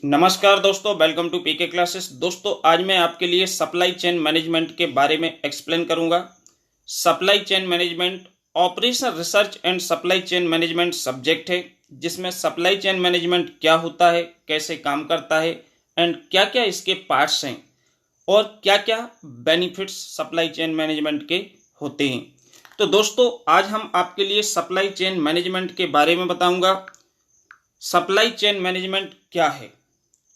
नमस्कार दोस्तों, welcome to PK classes. दोस्तों, आज मैं आपके लिए सप्लाई चेन मैनेजमेंट के बारे में एक्सप्लेन करूंगा। Supply chain management operation research and supply chain management subject है, जिसमें सप्लाई चेन मैनेजमेंट क्या होता है, कैसे काम करता है एंड क्या क्या इसके पार्ट्स हैं और क्या क्या बेनिफिट्स सप्लाई चेन मैनेजमेंट के होते हैं। तो दोस्तों, आज हम आपके लिए सप्लाई चेन मैनेजमेंट के बारे में बताऊंगा। सप्लाई चेन मैनेजमेंट क्या है?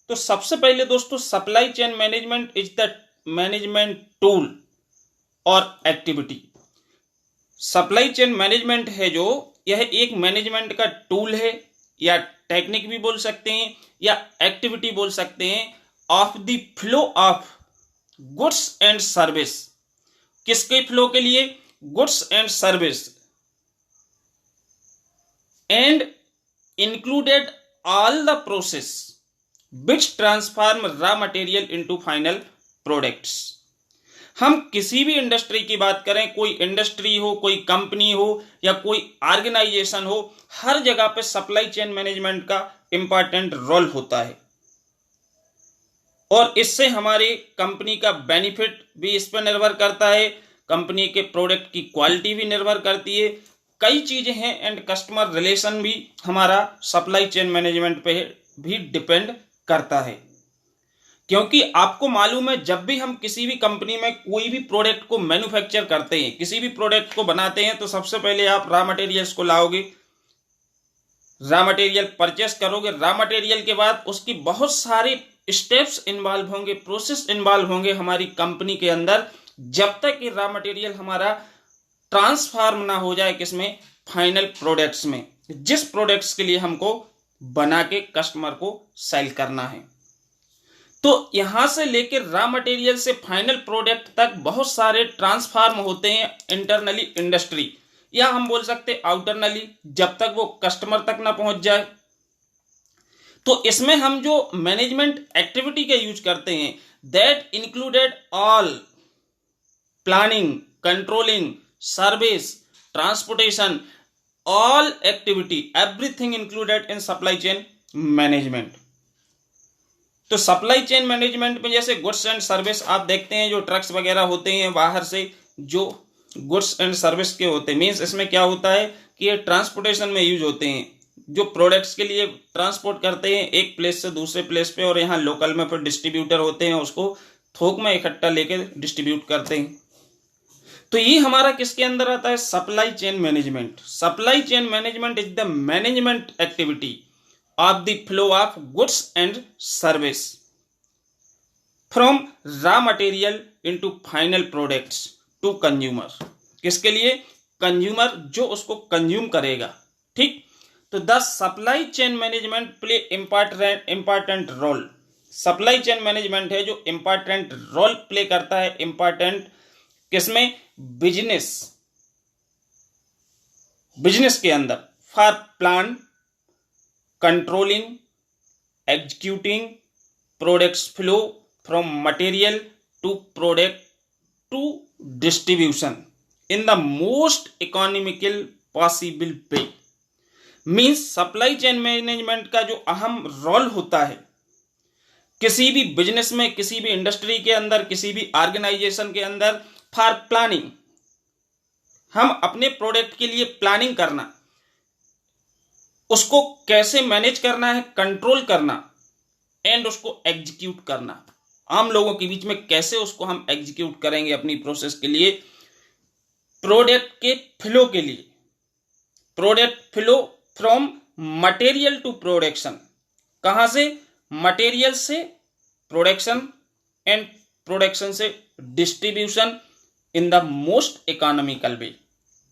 तो सबसे पहले दोस्तों, supply chain management is the management tool और एक्टिविटी। सप्लाई चेन मैनेजमेंट है जो, यह एक मैनेजमेंट का टूल है या टेक्निक भी बोल सकते हैं या एक्टिविटी बोल सकते हैं of the flow of goods and service. किसके फ्लो के लिए? Goods and service, and included all the process which transform raw material into final products। हम किसी भी इंडस्ट्री की बात करें, कोई इंडस्ट्री हो, कोई कंपनी हो या कोई ऑर्गेनाइजेशन हो, हर जगह पे सप्लाई चेन मैनेजमेंट का इंपॉर्टेंट रोल होता है और इससे हमारी कंपनी का बेनिफिट भी इस पर निर्भर करता है, कंपनी के प्रोडक्ट की क्वालिटी भी निर्भर करती है, कई चीजें हैं एंड कस्टमर रिलेशन भी हमारा सप्लाई चेन मैनेजमेंट पे भी डिपेंड करता है। क्योंकि आपको मालूम है, जब भी हम किसी भी कंपनी में कोई भी प्रोडक्ट को मैन्युफैक्चर करते हैं, किसी भी प्रोडक्ट को बनाते हैं, तो सबसे पहले आप रॉ मटेरियल्स को लाओगे, रॉ मटेरियल परचेस करोगे। रॉ मटेरियल के बाद उसकी बहुत सारे स्टेप्स इन्वॉल्व होंगे, प्रोसेस इन्वॉल्व होंगे हमारी कंपनी के अंदर, जब तक कि रॉ मटेरियल हमारा ट्रांसफॉर्म ना हो जाए किसमें? फाइनल प्रोडक्ट्स में, जिस प्रोडक्ट्स के लिए हमको बना के कस्टमर को सेल करना है। तो यहां से लेकर रॉ मटेरियल से फाइनल प्रोडक्ट तक बहुत सारे ट्रांसफॉर्म होते हैं इंटरनली इंडस्ट्री, या हम बोल सकते आउटरनली, जब तक वो कस्टमर तक ना पहुंच जाए। तो इसमें हम जो मैनेजमेंट एक्टिविटी का यूज करते हैं, that included all planning, controlling, service, transportation, all activity, everything included in supply chain management। तो सप्लाई चेन मैनेजमेंट में जैसे गुड्स एंड सर्विस आप देखते हैं, जो ट्रक्स वगैरह होते हैं बाहर से जो गुड्स एंड सर्विस के होते हैं, मीन्स इसमें क्या होता है कि ये ट्रांसपोर्टेशन में यूज होते हैं, जो प्रोडक्ट्स के लिए ट्रांसपोर्ट करते हैं एक प्लेस से दूसरे प्लेस पे, और यहाँ लोकल में फिर डिस्ट्रीब्यूटर होते हैं, उसको थोक में इकट्ठा लेके डिस्ट्रीब्यूट करते हैं। तो ये हमारा किसके अंदर आता है? Supply chain management. Supply chain management is the management activity of the flow of goods and service from raw material into final products to consumer. किसके लिए? कंज्यूमर, जो उसको कंज्यूम करेगा। ठीक, तो the supply chain management play important role. Supply chain management है जो important role play करता है, इंपॉर्टेंट किसमें? बिजनेस के अंदर, for plan, controlling, executing products flow from material to product to distribution in the most economical possible way. Means supply chain management का जो अहम रोल होता है किसी भी बिजनेस में, किसी भी इंडस्ट्री के अंदर, किसी भी ऑर्गेनाइजेशन के अंदर, फॉर प्लानिंग, हम अपने प्रोडक्ट के लिए प्लानिंग करना, उसको कैसे मैनेज करना है, कंट्रोल करना, एंड उसको एग्जीक्यूट करना, आम लोगों के बीच में कैसे उसको हम एग्जीक्यूट करेंगे अपनी प्रोसेस के लिए, प्रोडक्ट के फ्लो के लिए, product flow from material to production. कहां से? मटेरियल से प्रोडक्शन एंड प्रोडक्शन से distribution in the most economical way,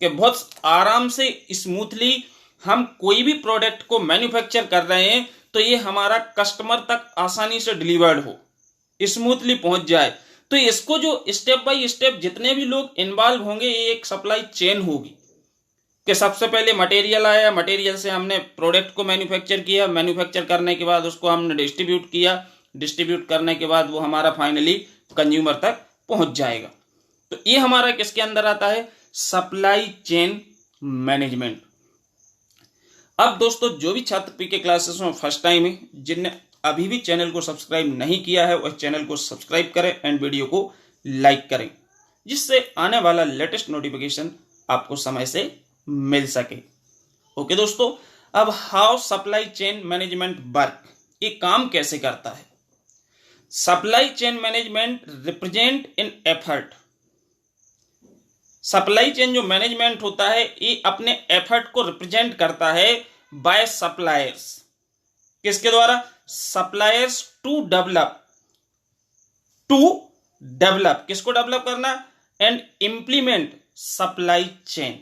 कि बहुत आराम से स्मूथली हम कोई भी प्रोडक्ट को मैन्युफैक्चर कर रहे हैं तो ये हमारा कस्टमर तक आसानी से डिलीवर्ड हो, स्मूथली पहुंच जाए। तो इसको जो स्टेप बाय स्टेप जितने भी लोग इन्वॉल्व होंगे, ये एक सप्लाई चेन होगी कि सबसे पहले मटेरियल आया, मटेरियल से हमने प्रोडक्ट को मैन्युफैक्चर किया, मैन्युफैक्चर करने के बाद उसको हमने डिस्ट्रीब्यूट किया, डिस्ट्रीब्यूट करने के बाद वो हमारा फाइनली कंज्यूमर तक पहुंच जाएगा। तो ये हमारा किसके अंदर आता है? Supply chain management. अब दोस्तों, जो भी छात्र पीके क्लासेस में फर्स्ट टाइम है, जिनने अभी भी चैनल को सब्सक्राइब नहीं किया है वह चैनल को सब्सक्राइब करें एंड वीडियो को लाइक करें, जिससे आने वाला लेटेस्ट नोटिफिकेशन आपको समय से मिल सके। ओके दोस्तों, अब how supply chain management work, ये काम कैसे करता है। Supply chain management represent in effort. Supply chain जो मैनेजमेंट होता है ये अपने एफर्ट को रिप्रेजेंट करता है बाय सप्लायर्स। किसके द्वारा? सप्लायर्स टू डेवलप किसको डेवलप करना? And implement supply chain.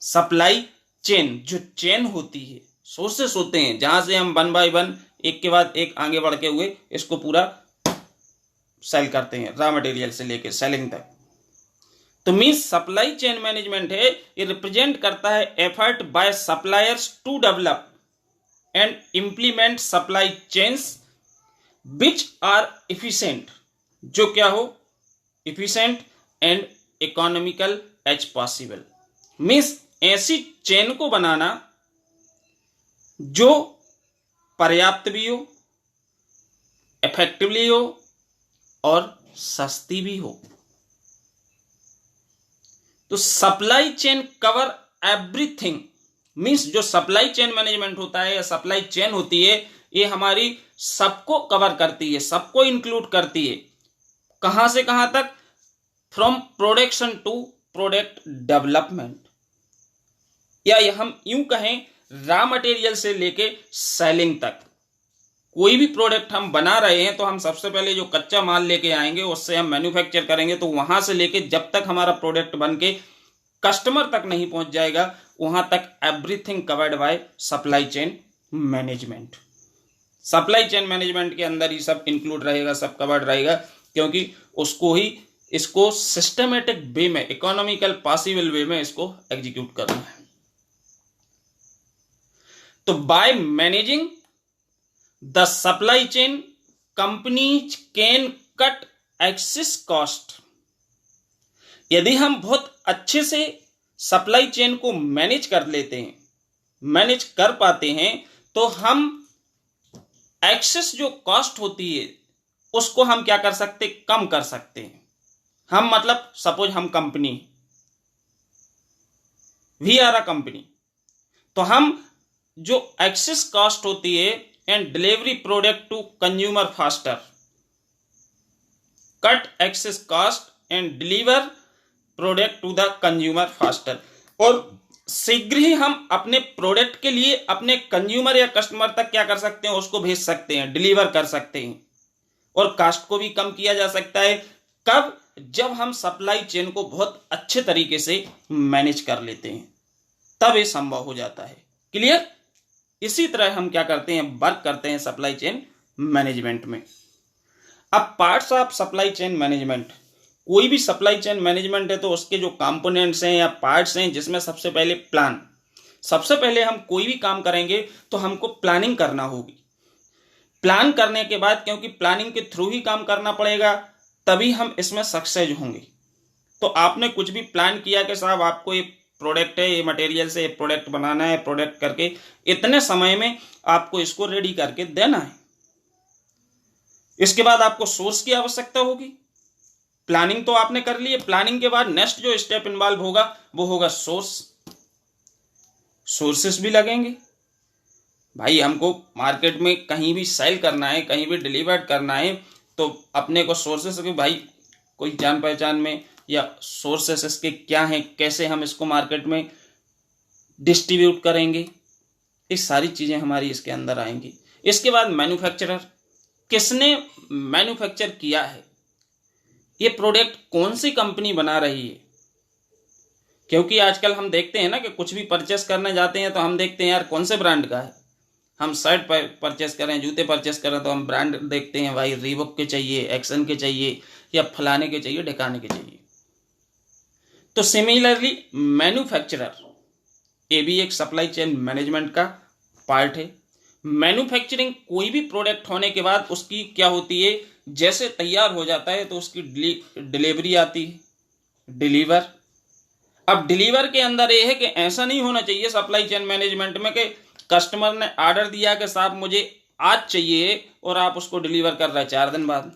Supply chain जो चेन होती है, सोर्सेस होते हैं जहां से हम वन बाय वन एक के बाद एक आगे बढ़ के हुए इसको पूरा सेल करते हैं, रॉ मटेरियल से लेके सेलिंग तक। तो मींस सप्लाई चेन मैनेजमेंट है, ये रिप्रेजेंट करता है effort by suppliers to develop and implement supply chains which are efficient, जो क्या हो? Efficient and economical as possible. Means ऐसी चेन को बनाना जो पर्याप्त भी हो, इफेक्टिवली हो और सस्ती भी हो। तो supply chain cover everything. Means जो सप्लाई चेन मैनेजमेंट होता है या सप्लाई चेन होती है, ये हमारी सबको कवर करती है, सबको इंक्लूड करती है। कहां से कहां तक? From production to product development, या हम यूं कहें रॉ मटेरियल से लेके सेलिंग तक। कोई भी प्रोडक्ट हम बना रहे हैं तो हम सबसे पहले जो कच्चा माल लेके आएंगे उससे हम मैन्युफैक्चर करेंगे, तो वहां से लेके जब तक हमारा प्रोडक्ट बन के कस्टमर तक नहीं पहुंच जाएगा वहां तक everything covered by supply chain management. Supply chain management के अंदर ही सब इंक्लूड रहेगा, सब कवर्ड रहेगा, क्योंकि उसको ही इसको सिस्टमेटिक वे में, इकोनॉमिकल पॉसिबल वे में इसको एग्जीक्यूट करना है। तो by managing the supply chain companies can cut excess cost. यदि हम बहुत अच्छे से सप्लाई चेन को मैनेज कर लेते हैं, मैनेज कर पाते हैं, तो हम एक्सेस जो कॉस्ट होती है उसको हम क्या कर सकते? कम कर सकते हैं। हम मतलब सपोज हम company, we are a company, तो हम जो एक्सेस कॉस्ट होती है and delivery product to consumer faster, cut excess cost and deliver product to the consumer faster, और शीघ्र ही हम अपने प्रोडक्ट के लिए अपने कंज्यूमर या कस्टमर तक क्या कर सकते हैं? उसको भेज सकते हैं, डिलीवर कर सकते हैं, और कास्ट को भी कम किया जा सकता है। कब? जब हम सप्लाई चेन को बहुत अच्छे तरीके से मैनेज कर लेते हैं, तब ये संभव हो जाता है। क्लियर? इसी तरह हम क्या करते हैं? वर्क करते हैं सप्लाई चेन मैनेजमेंट में। अब parts of supply chain management, कोई भी सप्लाई चेन मैनेजमेंट है तो उसके जो कंपोनेंट्स हैं या पार्ट्स हैं, जिसमें सबसे पहले प्लान। सबसे पहले हम कोई भी काम करेंगे तो हमको प्लानिंग करना होगी। प्लान करने के बाद, क्योंकि प्लानिंग के थ्रू ही काम करना पड़ेगा, तभी हम इसमें सक्सेस होंगे। तो आपने कुछ भी प्लान किया कि साहब आपको ये प्रोडक्ट है, ये मटेरियल से ये प्रोडक्ट बनाना है, प्रोडक्ट करके इतने समय में आपको इसको रेडी करके देना है। इसके बाद आपको सोर्स की आवश्यकता होगी। प्लानिंग तो आपने कर ली है, प्लानिंग के बाद नेक्स्ट जो स्टेप इन्वॉल्व होगा वो होगा सोर्स। सोर्सेस भी लगेंगे भाई, हमको मार्केट में कहीं भी सेल करना है, कहीं भी डिलीवर करना है, तो अपने को सोर्सेस के भाई कोई जान पहचान में या सोर्सेस इसके क्या हैं, कैसे हम इसको मार्केट में डिस्ट्रीब्यूट करेंगे, ये सारी चीजें हमारी इसके अंदर आएंगी। इसके बाद मैन्युफैक्चरर, किसने मैन्युफैक्चर किया है, ये प्रोडक्ट कौन सी कंपनी बना रही है। क्योंकि आजकल हम देखते हैं ना कि कुछ भी परचेस करने जाते हैं तो हम देखते हैं यार कौन से ब्रांड का है। हम शर्ट परचेस करें, जूते परचेस करें तो हम ब्रांड देखते हैं, भाई रीबॉक के चाहिए, एक्शन के चाहिए, या फलाने के चाहिए, ढकाने के चाहिए। तो सिमिलरली मैन्युफैक्चरर, ये भी एक सप्लाई चेन मैनेजमेंट का पार्ट है। मैन्युफैक्चरिंग, कोई भी प्रोडक्ट होने के बाद उसकी क्या होती है, जैसे तैयार हो जाता है तो उसकी डिलीवरी आती है, डिलीवर। अब डिलीवर के अंदर ये है कि ऐसा नहीं होना चाहिए सप्लाई चेन मैनेजमेंट में कि कस्टमर ने ऑर्डर दिया कि साहब मुझे आज चाहिए और आप उसको डिलीवर कर रहे हैं 4 दिन बाद,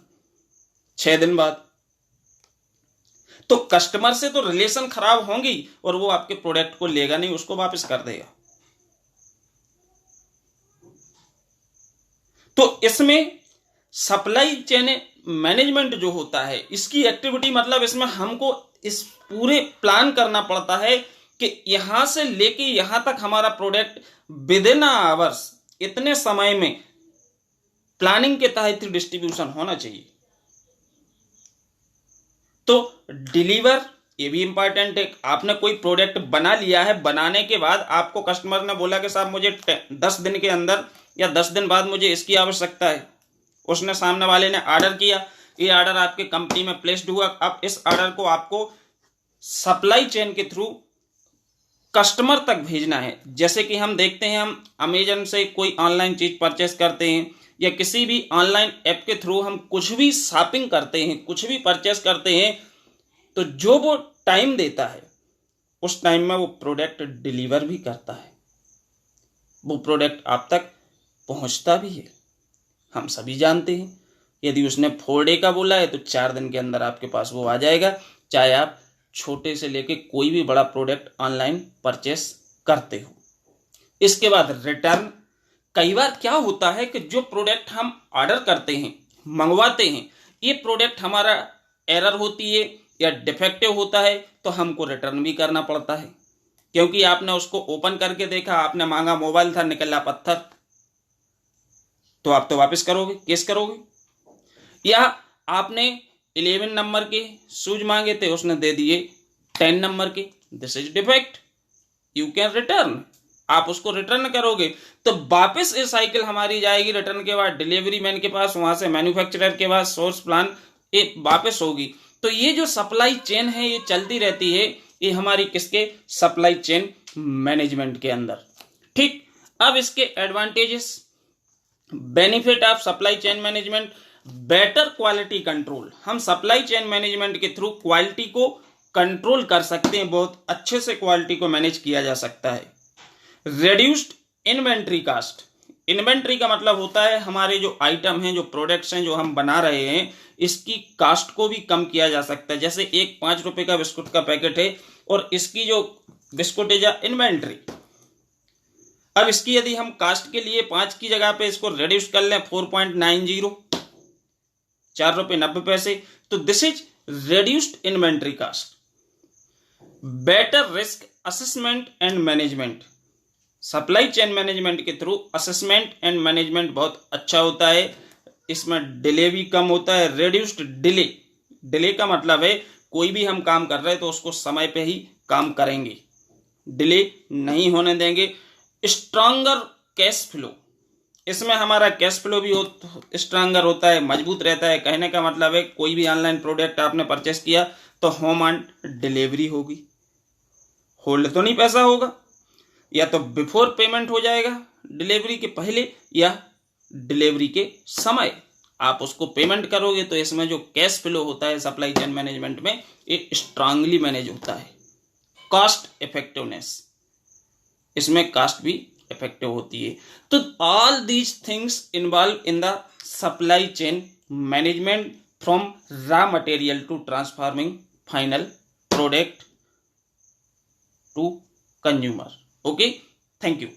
6 दिन बाद, तो कस्टमर से तो रिलेशन खराब होंगी और वो आपके प्रोडक्ट को लेगा नहीं, उसको वापस कर देगा। तो इसमें सप्लाई चेन मैनेजमेंट जो होता है, इसकी एक्टिविटी मतलब इसमें हमको इस पूरे प्लान करना पड़ता है कि यहां से लेके यहां तक हमारा प्रोडक्ट विद इन आवर्स, इतने समय में प्लानिंग के तहत डिस्ट्रीब्यूशन होना चाहिए। तो डिलीवर, ये भी इंपॉर्टेंट है। आपने कोई प्रोडक्ट बना लिया है, बनाने के बाद आपको कस्टमर ने बोला कि साहब मुझे 10 दिन के अंदर या 10 दिन बाद मुझे इसकी आवश्यकता है, उसने सामने वाले ने ऑर्डर किया, ये ऑर्डर आपके कंपनी में प्लेस्ड हुआ। अब इस ऑर्डर को आपको सप्लाई चेन के थ्रू कस्टमर तक भेजना है। जैसे कि हम देखते हैं, हम अमेजन से कोई ऑनलाइन चीज परचेस करते हैं या किसी भी ऑनलाइन ऐप के थ्रू हम कुछ भी शॉपिंग करते हैं, कुछ भी परचेस करते हैं, तो जो वो टाइम देता है उस टाइम में वो प्रोडक्ट डिलीवर भी करता है, वो प्रोडक्ट आप तक पहुंचता भी है। हम सभी जानते हैं, यदि उसने 4 डे का बोला है तो 4 दिन के अंदर आपके पास वो आ जाएगा, चाहे आप छोटे से लेके कोई भी बड़ा प्रोडक्ट ऑनलाइन परचेस करते हो। इसके बाद रिटर्न। कई बार क्या होता है कि जो प्रोडक्ट हम ऑर्डर करते हैं, मंगवाते हैं, ये प्रोडक्ट हमारा एरर होती है या डिफेक्टिव होता है, तो हमको रिटर्न भी करना पड़ता है, क्योंकि आपने उसको ओपन करके देखा, आपने मांगा मोबाइल था, निकला पत्थर, तो आप तो वापस करोगे, केस करोगे। या आपने 11 नंबर के शूज मांगे थे, उसने दे दिए 10 नंबर के, this is defect, you can return, आप उसको रिटर्न करोगे तो वापस ये साइकिल हमारी जाएगी, रिटर्न के बाद डिलीवरी मैन के पास, वहां से मैन्युफैक्चरर के पास, सोर्स प्लान, ये वापस होगी। तो ये जो सप्लाई चेन है ये चलती रहती है, ये हमारी किसके, सप्लाई चेन मैनेजमेंट के अंदर। ठीक, अब इसके advantages, benefit of supply chain management, better quality control. हम सप्लाई चेन मैनेजमेंट के थ्रू क्वालिटी को कंट्रोल कर सकते हैं, बहुत अच्छे से क्वालिटी को मैनेज किया जा सकता है। Reduced inventory cast. इन्वेंट्री का मतलब होता है हमारे जो आइटम हैं, जो प्रोडक्ट्स हैं, जो हम बना रहे हैं, इसकी कास्ट को भी कम किया जा सकता है। जैसे एक 5 रुपए का बिस्कुट का पैकेट है और इसकी जो बिस्कुट है या इन्वेंट्री, अब इसकी यदि हम कास्ट के लिए 5 की जगह पे इसको रिड्यूस कर लें 4.90, 4 रुपए 90 पैसे, तो this is reduced inventory cost. Better risk assessment and management. Supply chain management के थ्रू असेसमेंट एंड मैनेजमेंट बहुत अच्छा होता है, इसमें डिले भी कम होता है। रिड्यूस्ड डिले, डिले का मतलब है कोई भी हम काम कर रहे हैं तो उसको समय पे ही काम करेंगे, डिले नहीं होने देंगे। स्ट्रांगर कैश फ्लो, इसमें हमारा कैश फ्लो भी स्ट्रांगर होता है, मजबूत रहता है। कहने का मतलब है कोई भी ऑनलाइन प्रोडक्ट आपने परचेस किया तो होम ऑन डिलीवरी होगी, होल्ड तो नहीं पैसा होगा, या तो बिफोर पेमेंट हो जाएगा डिलीवरी के पहले या डिलीवरी के समय आप उसको पेमेंट करोगे। तो इसमें जो कैश फ्लो होता है सप्लाई चेन मैनेजमेंट में, ये स्ट्रांगली मैनेज होता है। कॉस्ट इफेक्टिवनेस, इसमें कास्ट भी इफेक्टिव होती है। तो all these things involve in the supply chain management from raw material to transforming final product to consumer. Okay, thank you.